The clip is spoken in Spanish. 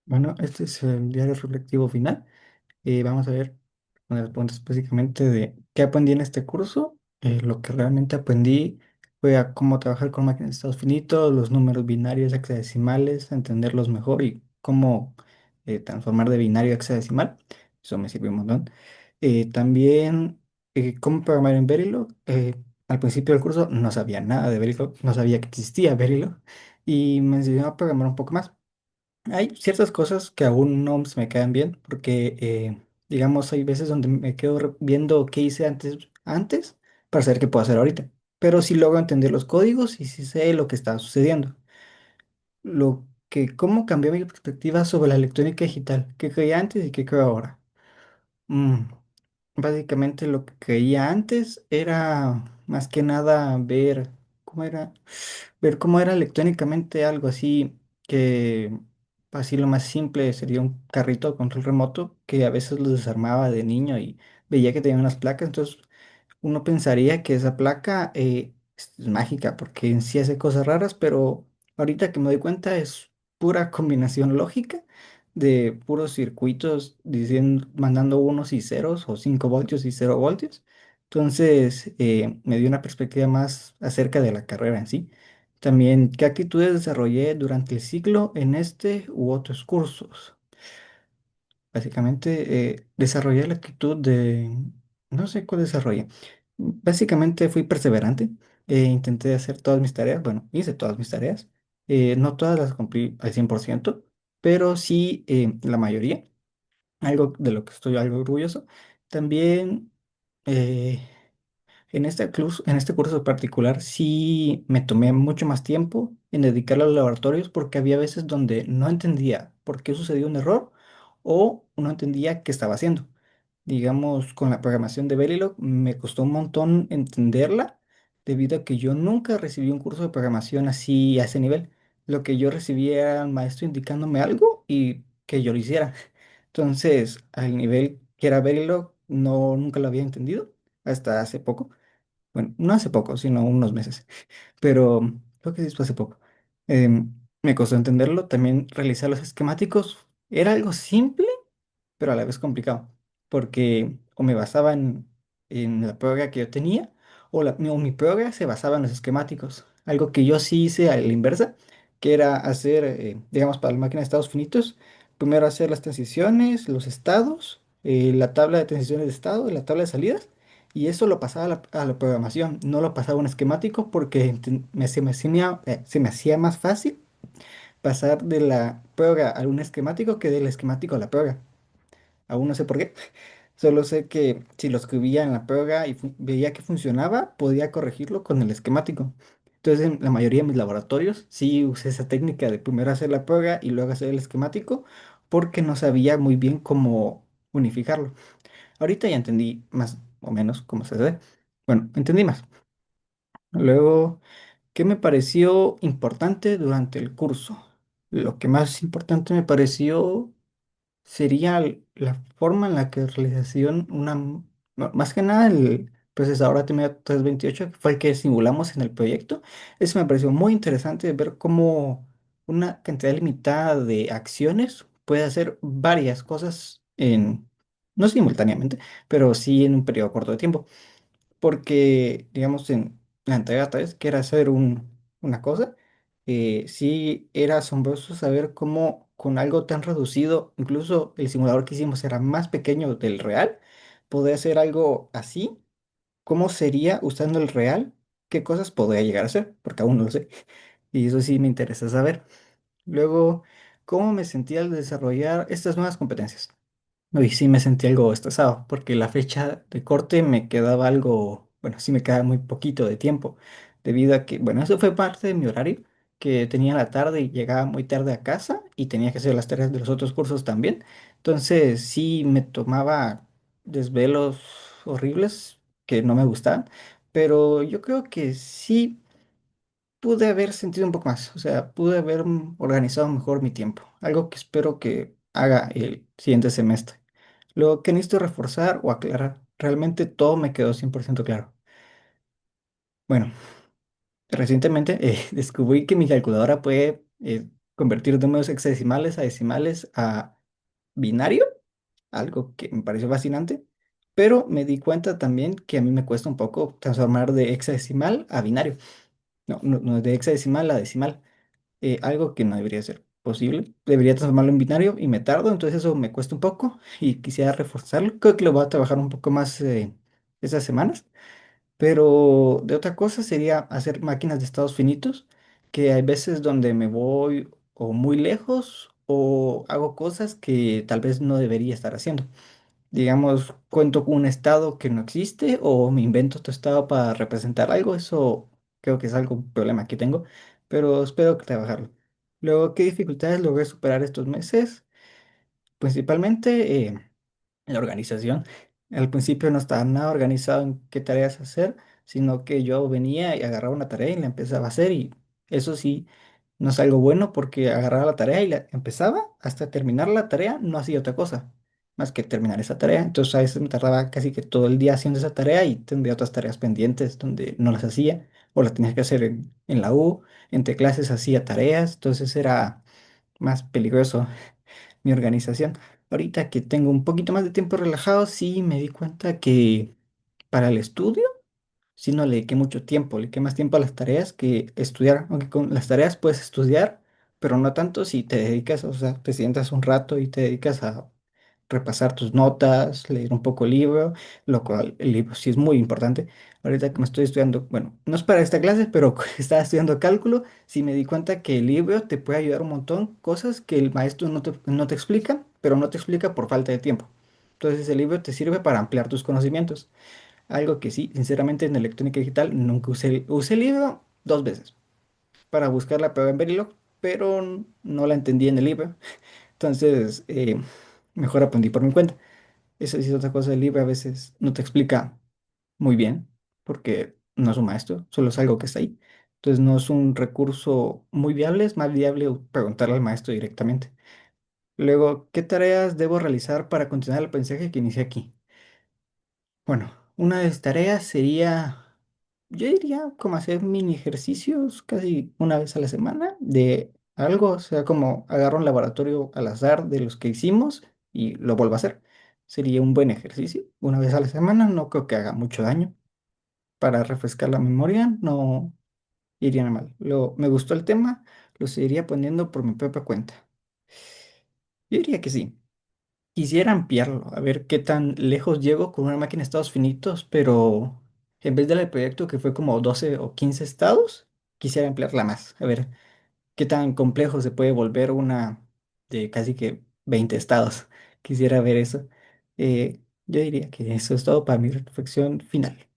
Bueno, este es el diario reflectivo final. Vamos a ver una de las preguntas básicamente de qué aprendí en este curso. Lo que realmente aprendí fue a cómo trabajar con máquinas de estados finitos, los números binarios hexadecimales, a entenderlos mejor y cómo transformar de binario a hexadecimal. Eso me sirvió un montón. También cómo programar en Verilog. Al principio del curso no sabía nada de Verilog, no sabía que existía Verilog y me enseñó a programar un poco más. Hay ciertas cosas que aún no se me quedan bien, porque, digamos, hay veces donde me quedo viendo qué hice antes para saber qué puedo hacer ahorita. Pero sí logro entender los códigos y sí sé lo que está sucediendo. Cómo cambió mi perspectiva sobre la electrónica digital, qué creía antes y qué creo ahora. Mm, Básicamente lo que creía antes era más que nada cómo era ver cómo era electrónicamente algo así que así lo más simple sería un carrito de control remoto que a veces lo desarmaba de niño y veía que tenía unas placas. Entonces uno pensaría que esa placa es mágica porque en sí hace cosas raras, pero ahorita que me doy cuenta es pura combinación lógica de puros circuitos diciendo, mandando unos y ceros o 5 voltios y 0 voltios. Entonces me dio una perspectiva más acerca de la carrera en sí. También, ¿qué actitudes desarrollé durante el ciclo en este u otros cursos? Básicamente, desarrollé la actitud de, no sé cuál desarrollé. Básicamente fui perseverante, intenté hacer todas mis tareas, bueno, hice todas mis tareas, no todas las cumplí al 100%, pero sí la mayoría, algo de lo que estoy algo orgulloso. También eh, en este curso particular sí me tomé mucho más tiempo en dedicarle a los laboratorios porque había veces donde no entendía por qué sucedió un error o no entendía qué estaba haciendo. Digamos, con la programación de Verilog me costó un montón entenderla debido a que yo nunca recibí un curso de programación así a ese nivel. Lo que yo recibía era un maestro indicándome algo y que yo lo hiciera. Entonces, al nivel que era Verilog, no, nunca lo había entendido hasta hace poco. Bueno, no hace poco, sino unos meses, pero creo que sí fue hace poco. Me costó entenderlo. También realizar los esquemáticos era algo simple, pero a la vez complicado, porque o me basaba en la prueba que yo tenía, o mi prueba se basaba en los esquemáticos, algo que yo sí hice a la inversa, que era hacer, digamos, para la máquina de estados finitos, primero hacer las transiciones, los estados, la tabla de transiciones de estado y la tabla de salidas, y eso lo pasaba a la programación, no lo pasaba a un esquemático porque se me hacía más fácil pasar de la prueba a un esquemático que del esquemático a la prueba. Aún no sé por qué. Solo sé que si lo escribía en la prueba y veía que funcionaba, podía corregirlo con el esquemático. Entonces, en la mayoría de mis laboratorios sí usé esa técnica de primero hacer la prueba y luego hacer el esquemático porque no sabía muy bien cómo unificarlo. Ahorita ya entendí más o menos cómo se hace. Bueno, entendí más. Luego, ¿qué me pareció importante durante el curso? Lo que más importante me pareció sería la forma en la que realización más que nada el procesador ATmega 328 que fue el que simulamos en el proyecto. Eso me pareció muy interesante ver cómo una cantidad limitada de acciones puede hacer varias cosas no simultáneamente, pero sí en un periodo corto de tiempo. Porque, digamos, en la entrega 3, que era hacer una cosa, sí era asombroso saber cómo con algo tan reducido, incluso el simulador que hicimos era más pequeño del real, poder hacer algo así, cómo sería usando el real, qué cosas podría llegar a hacer, porque aún no lo sé. Y eso sí me interesa saber. Luego, ¿cómo me sentía al desarrollar estas nuevas competencias? Hoy sí me sentí algo estresado porque la fecha de corte me quedaba algo, bueno, sí me quedaba muy poquito de tiempo, debido a que, bueno, eso fue parte de mi horario, que tenía en la tarde y llegaba muy tarde a casa y tenía que hacer las tareas de los otros cursos también. Entonces sí me tomaba desvelos horribles que no me gustaban, pero yo creo que sí pude haber sentido un poco más, o sea, pude haber organizado mejor mi tiempo, algo que espero que haga el siguiente semestre. Lo que necesito reforzar o aclarar, realmente todo me quedó 100% claro. Bueno, recientemente descubrí que mi calculadora puede convertir números hexadecimales a decimales a binario, algo que me pareció fascinante, pero me di cuenta también que a mí me cuesta un poco transformar de hexadecimal a binario. No, de hexadecimal a decimal, algo que no debería ser posible. Debería transformarlo en binario y me tardo, entonces eso me cuesta un poco y quisiera reforzarlo. Creo que lo voy a trabajar un poco más esas semanas. Pero de otra cosa sería hacer máquinas de estados finitos, que hay veces donde me voy o muy lejos o hago cosas que tal vez no debería estar haciendo. Digamos, cuento con un estado que no existe o me invento otro estado para representar algo. Eso creo que es algo, un problema que tengo, pero espero que trabajarlo. Luego, ¿qué dificultades logré superar estos meses? Principalmente la organización. Al principio no estaba nada organizado en qué tareas hacer, sino que yo venía y agarraba una tarea y la empezaba a hacer y eso sí, no es algo bueno porque agarraba la tarea y la empezaba hasta terminar la tarea, no hacía otra cosa más que terminar esa tarea. Entonces a veces me tardaba casi que todo el día haciendo esa tarea y tendría otras tareas pendientes donde no las hacía o las tenía que hacer en la U, entre clases hacía tareas, entonces era más peligroso mi organización. Ahorita que tengo un poquito más de tiempo relajado, sí me di cuenta que para el estudio, sí no le dediqué mucho tiempo, le dediqué más tiempo a las tareas que estudiar, aunque con las tareas puedes estudiar, pero no tanto si te dedicas, o sea, te sientas un rato y te dedicas a repasar tus notas, leer un poco el libro, lo cual el libro sí es muy importante. Ahorita que me estoy estudiando, bueno, no es para esta clase, pero estaba estudiando cálculo, sí me di cuenta que el libro te puede ayudar un montón, cosas que el maestro no te explica, pero no te explica por falta de tiempo. Entonces el libro te sirve para ampliar tus conocimientos. Algo que sí, sinceramente en electrónica digital nunca usé el libro dos veces para buscar la prueba en Verilog, pero no la entendí en el libro. Entonces, mejor aprendí por mi cuenta. Esa sí es otra cosa del libro, a veces no te explica muy bien, porque no es un maestro, solo es algo que está ahí. Entonces no es un recurso muy viable, es más viable preguntarle al maestro directamente. Luego, ¿qué tareas debo realizar para continuar el aprendizaje que inicié aquí? Bueno, una de las tareas sería, yo diría, como hacer mini ejercicios casi una vez a la semana de algo, o sea, como agarro un laboratorio al azar de los que hicimos y lo vuelvo a hacer. Sería un buen ejercicio, una vez a la semana, no creo que haga mucho daño. Para refrescar la memoria, no iría mal. Me gustó el tema, lo seguiría poniendo por mi propia cuenta. Yo diría que sí. Quisiera ampliarlo, a ver qué tan lejos llego con una máquina de estados finitos, pero en vez del proyecto que fue como 12 o 15 estados, quisiera ampliarla más, a ver qué tan complejo se puede volver una de casi que 20 estados. Quisiera ver eso. Yo diría que eso es todo para mi reflexión final.